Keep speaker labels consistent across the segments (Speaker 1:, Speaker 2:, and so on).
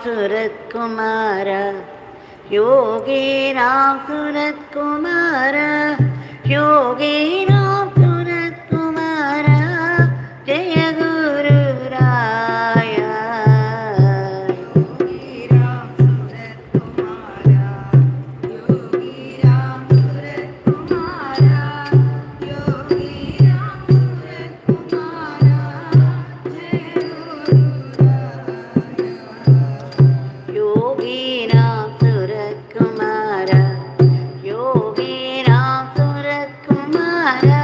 Speaker 1: सूरत कुमारा योगी राम सूरत कुमारा योगी राम सूरत कुमारा जय गुरु राया योगी राम सूरत कुमारा योगी राम सूरत कुमारा योगी राम सूरत कुमारा जय गुरु योगी राम सूरत कुमारा योगी राम सूरत कुमारा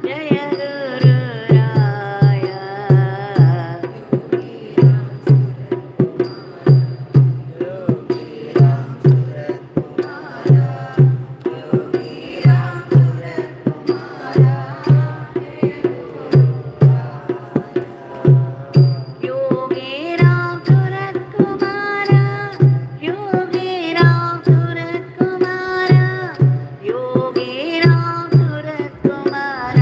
Speaker 1: जय गुरुराय योगी राम सूरत कुमार योगी राम सूरत कुमार योगी राम सूरत कुमार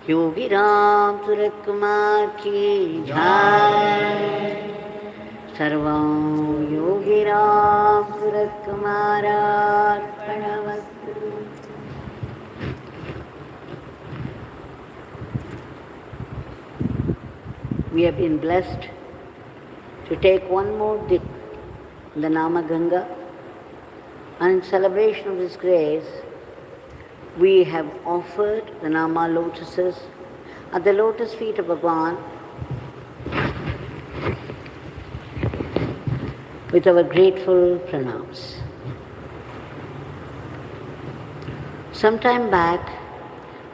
Speaker 1: योगी राम सूरत कुमार की जय। सर्वं Yogi Ram Surat कुमारार्पणमस्तु। We have been blessed to take one more dip in the Nama Ganga, and in celebration of this grace, we have offered the Nama lotuses at the lotus feet of Bhagavan with our grateful pranams. Some time back,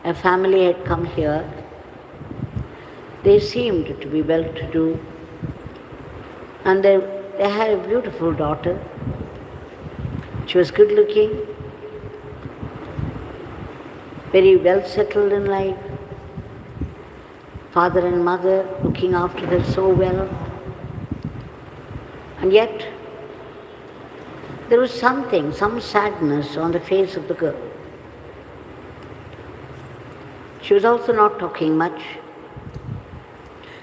Speaker 1: a family had come here. They seemed to be well-to-do, and they had a beautiful daughter. She was good-looking, very well settled in life. Father and mother looking after her so well. And yet, there was some sadness on the face of the girl. She was also not talking much.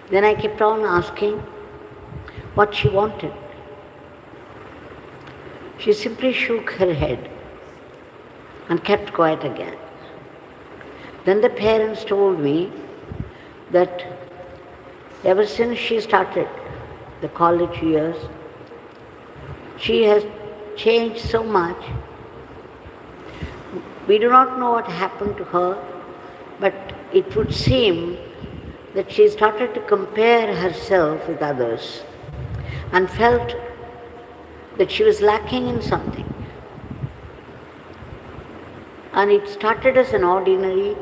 Speaker 1: Then I kept on asking what she wanted. She simply shook her head and kept quiet again. Then the parents told me that ever since she started the college years, she has changed so much. We do not know what happened to her, but it would seem that she started to compare herself with others and felt that she was lacking in something. And it started as an ordinary,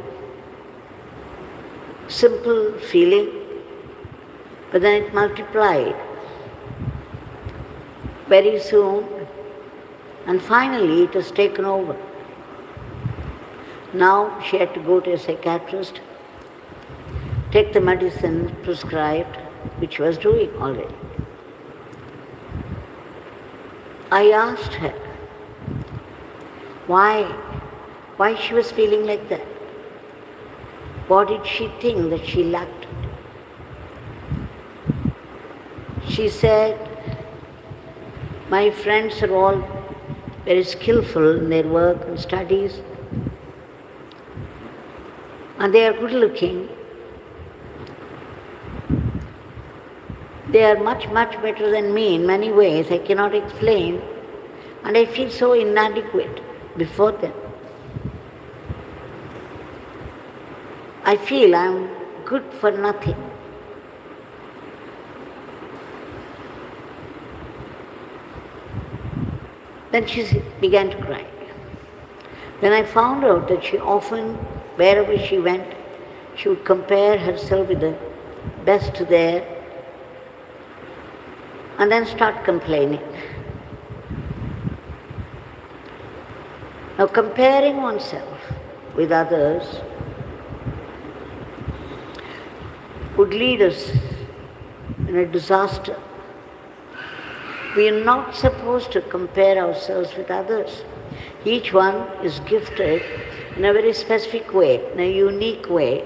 Speaker 1: simple feeling, but then it multiplied very soon, and finally it has taken over. Now she had to go to a psychiatrist, take the medicine prescribed, which she was doing already. I asked her why she was feeling like that. What did she think that she lacked? She said, my friends are all very skillful in their work and studies, and they are good looking. They are much, much better than me in many ways I cannot explain, and I feel so inadequate before them. I feel I am good for nothing. Then she began to cry. Then I found out that she often, wherever she went, she would compare herself with the best there and then start complaining. Now, comparing oneself with others would lead us in a disaster. We are not supposed to compare ourselves with others. Each one is gifted in a very specific way, in a unique way.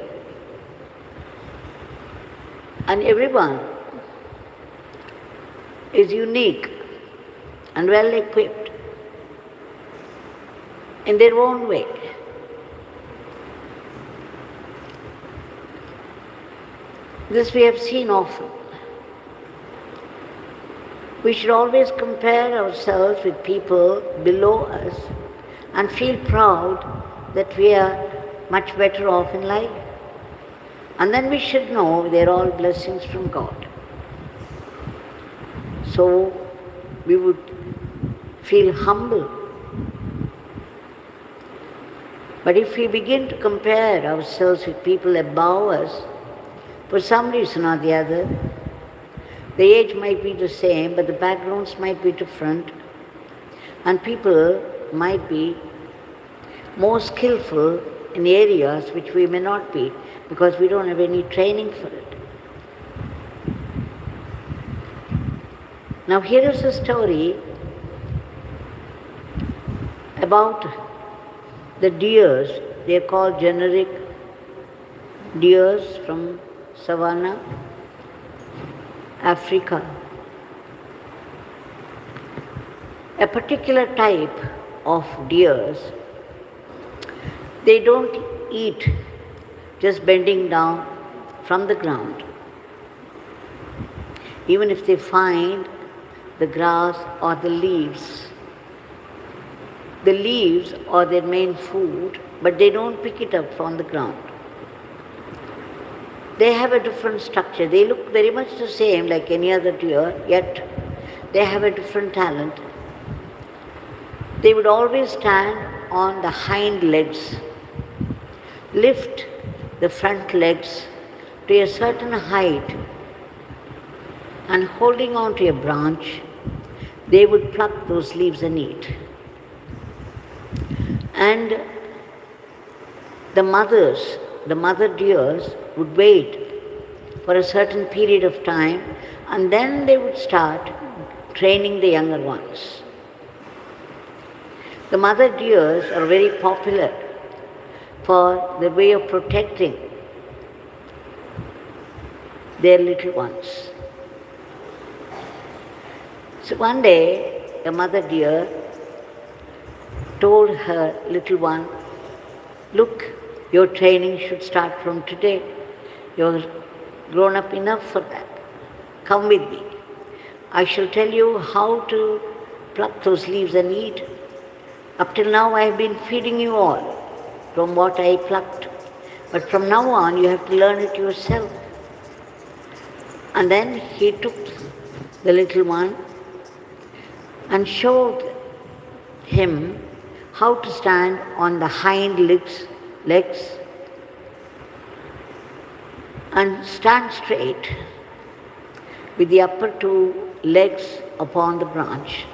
Speaker 1: And everyone is unique and well equipped in their own way. This we have seen often. We should always compare ourselves with people below us and feel proud that we are much better off in life. And then we should know they're all blessings from God. So we would feel humble. But if we begin to compare ourselves with people above us, for some reason or the other, the age might be the same, but the backgrounds might be different, and people might be more skillful in areas which we may not be, because we don't have any training for it. Now here is a story about the deers. They are called generic deers from Savannah, Africa. A particular type of deers, they don't eat just bending down from the ground. Even if they find the grass or the leaves are their main food, but they don't pick it up from the ground. They have a different structure. They look very much the same like any other deer, yet they have a different talent. They would always stand on the hind legs, lift the front legs to a certain height, and holding on to a branch, they would pluck those leaves and eat. And the mother deers would wait for a certain period of time, and then they would start training the younger ones. The mother deers are very popular for the way of protecting their little ones. So one day, the mother deer told her little one, "Look, your training should start from today. You're grown up enough for that. Come with me. I shall tell you how to pluck those leaves and eat. Up till now I have been feeding you all from what I plucked, but from now on you have to learn it yourself." And then he took the little one and showed him how to stand on the hind legs and stand straight with the upper two legs upon the branch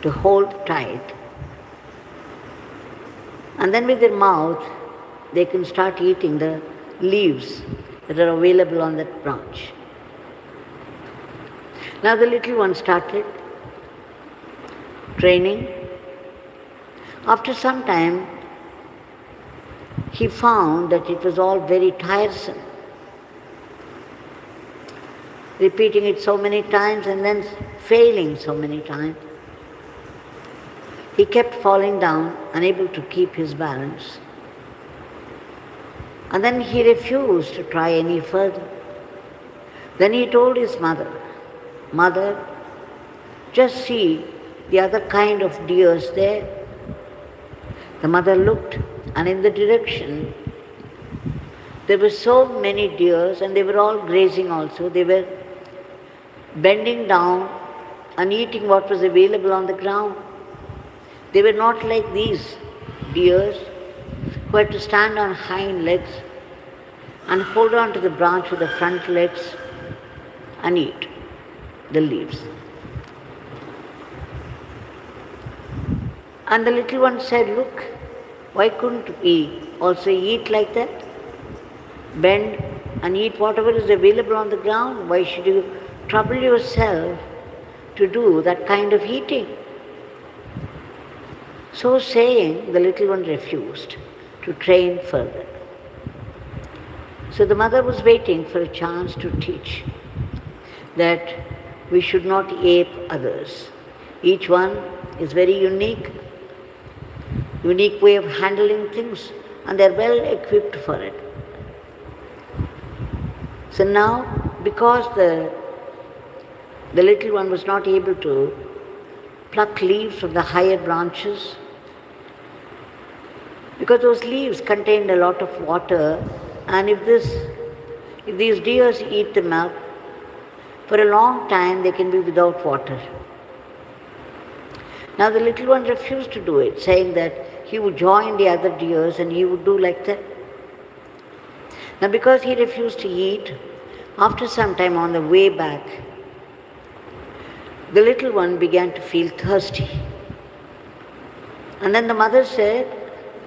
Speaker 1: to hold tight. And then with their mouth, they can start eating the leaves that are available on that branch. Now the little one started training. After some time, he found that it was all very tiresome. Repeating it so many times and then failing so many times. He kept falling down, unable to keep his balance. And then he refused to try any further. Then he told his mother, "Mother, just see the other kind of deers there." The mother looked, and in the direction there were so many deers, and they were all grazing also. They were bending down and eating what was available on the ground. They were not like these deers who had to stand on hind legs and hold on to the branch with the front legs and eat the leaves. And the little one said, "Look, why couldn't we also eat like that? Bend and eat whatever is available on the ground. Why should you trouble yourself to do that kind of eating?" So saying, the little one refused to train further. So the mother was waiting for a chance to teach that we should not ape others. Each one is very unique way of handling things, and they're well equipped for it. So now, because the little one was not able to pluck leaves from the higher branches, because those leaves contained a lot of water, and if these deers eat them up, for a long time they can be without water. Now the little one refused to do it, saying that he would join the other deers and he would do like that. Now because he refused to eat, after some time on the way back, the little one began to feel thirsty. And then the mother said,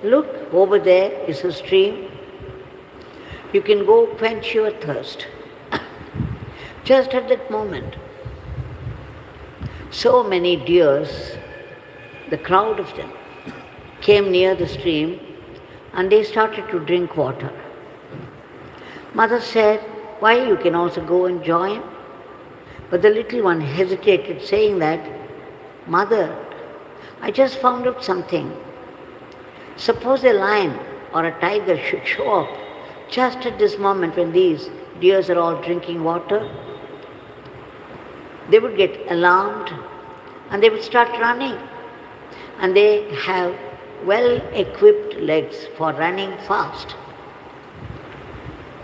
Speaker 1: "Look, over there is a stream. You can go quench your thirst." Just at that moment, so many deers, the crowd of them, came near the stream and they started to drink water. Mother said, why, you can also go and join. But the little one hesitated, saying that, Mother, I just found out something. Suppose a lion or a tiger should show up just at this moment when these deers are all drinking water. They would get alarmed and they would start running. And they have well-equipped legs for running fast.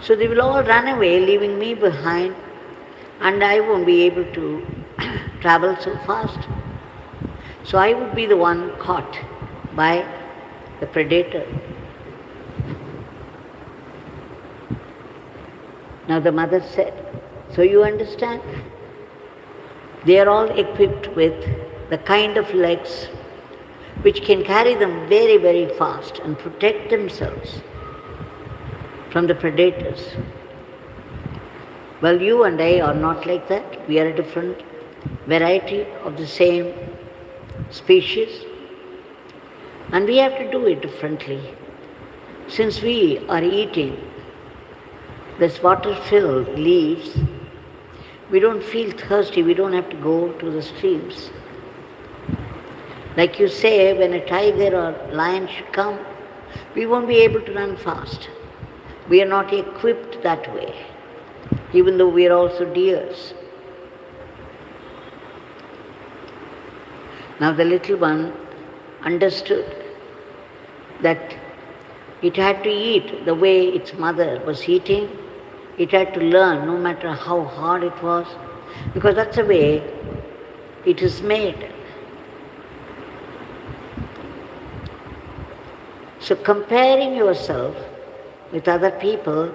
Speaker 1: So they will all run away, leaving me behind, and I won't be able to travel so fast. So I would be the one caught by the predator. Now the mother said, so you understand? They are all equipped with the kind of legs which can carry them very, very fast and protect themselves from the predators. Well, you and I are not like that. We are a different variety of the same species, and we have to do it differently. Since we are eating this water-filled leaves, we don't feel thirsty, we don't have to go to the streams. Like you say, when a tiger or lion should come, we won't be able to run fast. We are not equipped that way, even though we are also deers. Now the little one understood that it had to eat the way its mother was eating. It had to learn, no matter how hard it was, because that's the way it is made. So comparing yourself with other people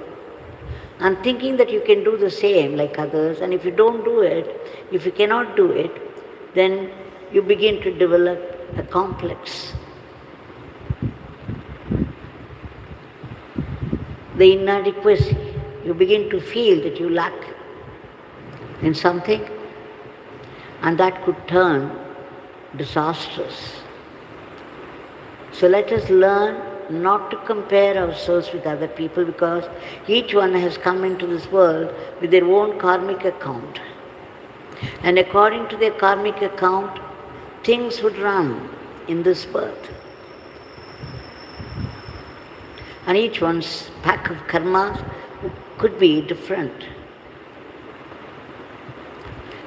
Speaker 1: and thinking that you can do the same like others, and if you don't do it, if you cannot do it, then you begin to develop a complex. The inadequacy. You begin to feel that you lack in something, and that could turn disastrous. So let us learn not to compare ourselves with other people, because each one has come into this world with their own karmic account. And according to their karmic account, things would run in this birth. And each one's pack of karmas could be different.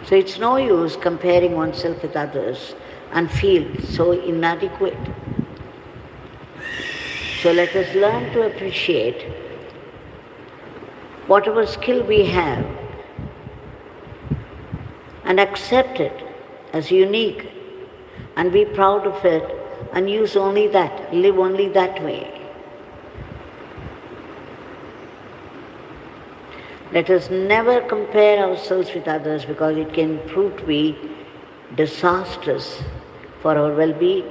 Speaker 1: So it's no use comparing oneself with others and feel so inadequate. So let us learn to appreciate whatever skill we have and accept it as unique and be proud of it and use only that, live only that way. Let us never compare ourselves with others, because it can prove to be disastrous for our well-being.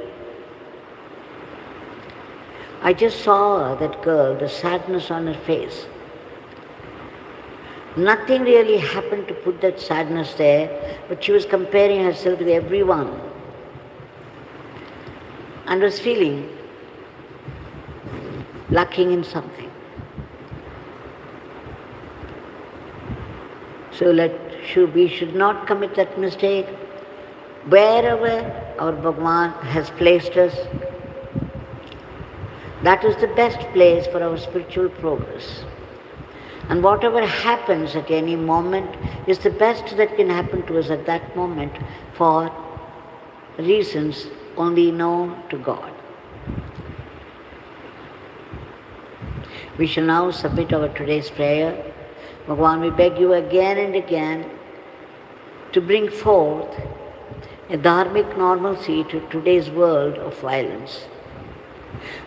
Speaker 1: I just saw that girl, the sadness on her face. Nothing really happened to put that sadness there, but she was comparing herself with everyone and was feeling lacking in something. So we should not commit that mistake. Wherever our Bhagavan has placed us, that is the best place for our spiritual progress. And whatever happens at any moment is the best that can happen to us at that moment for reasons only known to God. We shall now submit our today's prayer. Bhagavan, we beg you again and again to bring forth a dharmic normalcy to today's world of violence.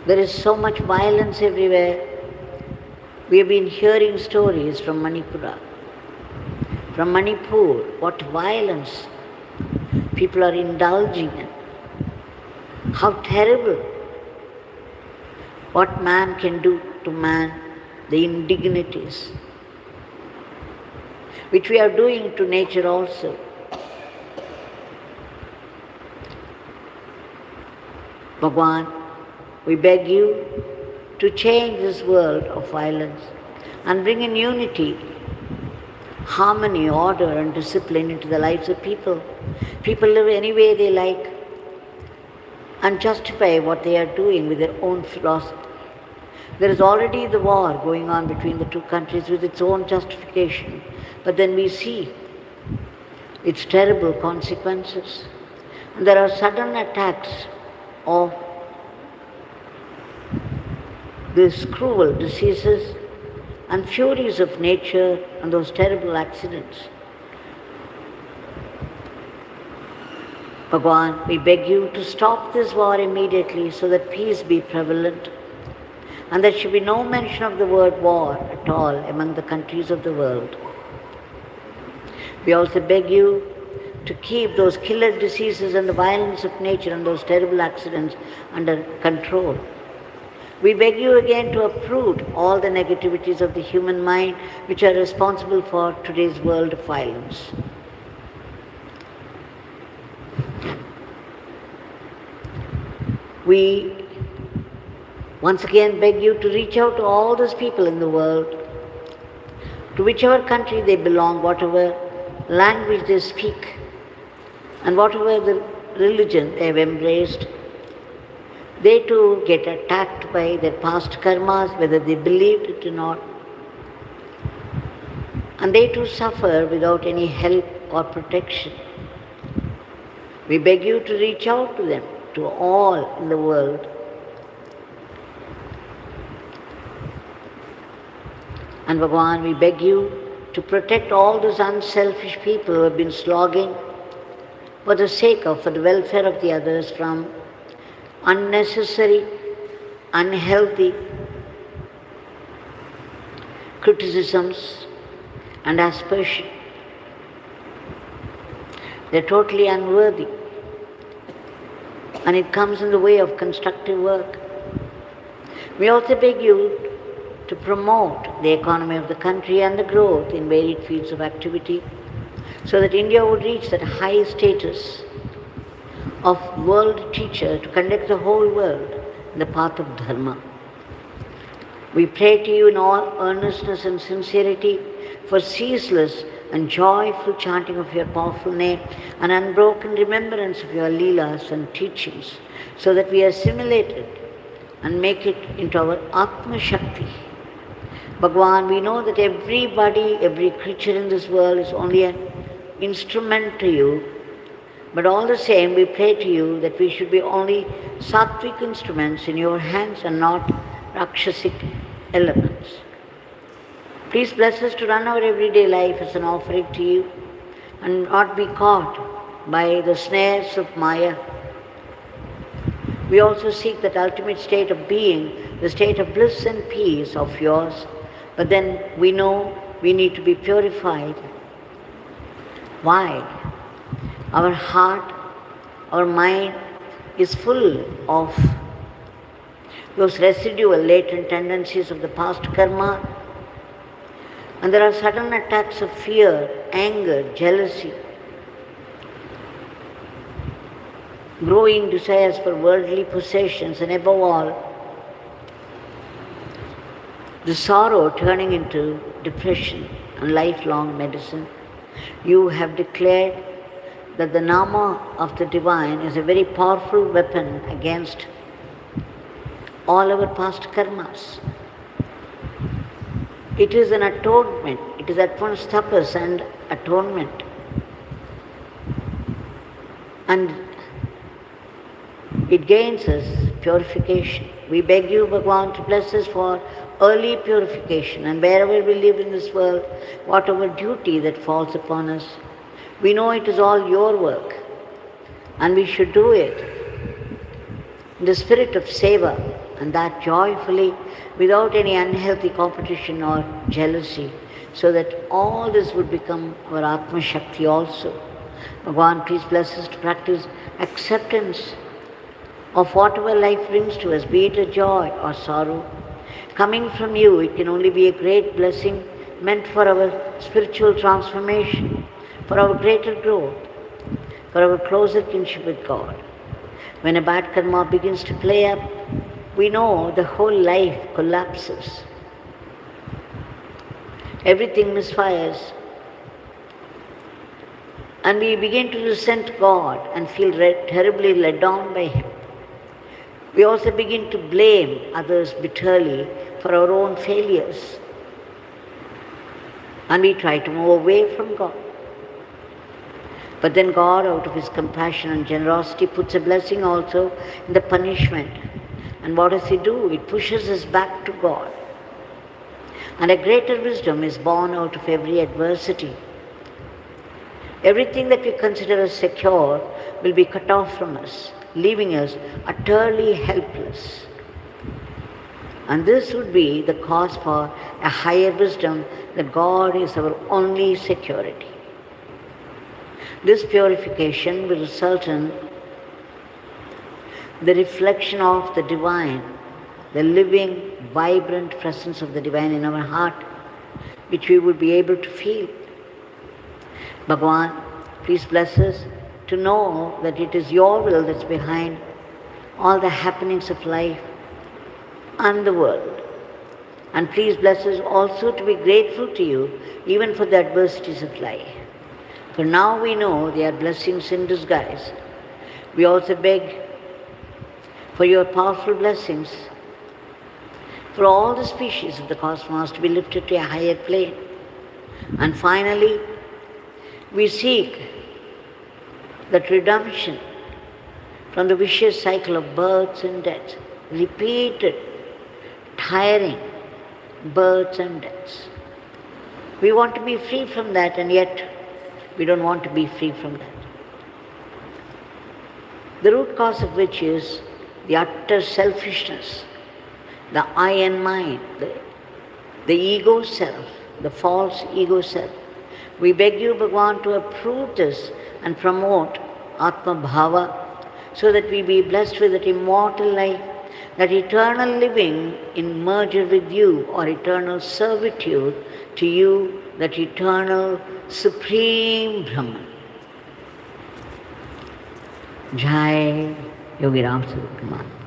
Speaker 1: There is so much violence everywhere. We have been hearing stories from Manipur. From Manipur, what violence people are indulging in. How terrible. What man can do to man, the indignities, which we are doing to nature also. Bhagavan, we beg you to change this world of violence and bring in unity, harmony, order and discipline into the lives of people. People live any way they like and justify what they are doing with their own philosophy. There is already the war going on between the two countries with its own justification, but then we see its terrible consequences. And there are sudden attacks of these cruel diseases and furies of nature and those terrible accidents. Bhagavan, we beg you to stop this war immediately so that peace be prevalent, and there should be no mention of the word war at all among the countries of the world. We also beg you to keep those killer diseases and the violence of nature and those terrible accidents under control. We beg you again to uproot all the negativities of the human mind which are responsible for today's world of violence. We once again beg you to reach out to all those people in the world, to whichever country they belong, whatever language they speak, and whatever the religion they have embraced. They too get attacked by their past karmas, whether they believed it or not. And they too suffer without any help or protection. We beg you to reach out to them, to all in the world. And Bhagavan, we beg you to protect all those unselfish people who have been slogging for the sake of, for the welfare of the others, from unnecessary, unhealthy criticisms and aspersion. They're totally unworthy, and it comes in the way of constructive work. We also beg you to promote the economy of the country and the growth in varied fields of activity, so that India would reach that high status of world teacher to conduct the whole world in the path of dharma. We pray to you in all earnestness and sincerity for ceaseless and joyful chanting of your powerful name and unbroken remembrance of your leelas and teachings, so that we assimilate it and make it into our Atma Shakti. Bhagavan, we know that everybody, every creature in this world is only an instrument to you, but all the same we pray to you that we should be only sattvic instruments in your hands and not rakshasic elements. Please bless us to run our everyday life as an offering to you and not be caught by the snares of Maya. We also seek that ultimate state of being, the state of bliss and peace of yours, but then we know we need to be purified. Why? Our heart, our mind is full of those residual latent tendencies of the past karma, and there are sudden attacks of fear, anger, jealousy, growing desires for worldly possessions, and above all, the sorrow turning into depression and lifelong medicine. You have declared that the Nama of the Divine is a very powerful weapon against all our past karmas. It is an atonement. It is at once tapas and atonement. And it gains us purification. We beg you, Bhagavan, to bless us for early purification, and wherever we live in this world, whatever duty that falls upon us, we know it is all your work, and we should do it in the spirit of seva, and that joyfully, without any unhealthy competition or jealousy, so that all this would become our Atma Shakti also. Bhagavan, please bless us to practice acceptance of whatever life brings to us, be it a joy or sorrow. Coming from you, it can only be a great blessing meant for our spiritual transformation, for our greater growth, for our closer kinship with God. When a bad karma begins to play up, we know the whole life collapses. everything misfires. And we begin to resent God and feel terribly let down by Him. We also begin to blame others bitterly for our own failures. And we try to move away from God. But then God, out of His compassion and generosity, puts a blessing also in the punishment. And what does He do? It pushes us back to God. And a greater wisdom is born out of every adversity. Everything that we consider as secure will be cut off from us, leaving us utterly helpless. And this would be the cause for a higher wisdom that God is our only security. This purification will result in the reflection of the divine, the living, vibrant presence of the divine in our heart, which we would be able to feel. Bhagavan, please bless us to know that it is your will that's behind all the happenings of life and the world. And please bless us also to be grateful to you even for the adversities of life. For now we know they are blessings in disguise. We also beg for your powerful blessings for all the species of the cosmos to be lifted to a higher plane. And finally, we seek that redemption from the vicious cycle of births and deaths, repeated, tiring births and deaths. We want to be free from that, and yet we don't want to be free from that. The root cause of which is the utter selfishness, the I and mine, the ego self, the false ego self. We beg you, Bhagavan, to approve this and promote Atma Bhava so that we be blessed with that immortal life, that eternal living in merger with you, or eternal servitude to you, that eternal supreme Brahman. Jai Yogi Ram Sukuman.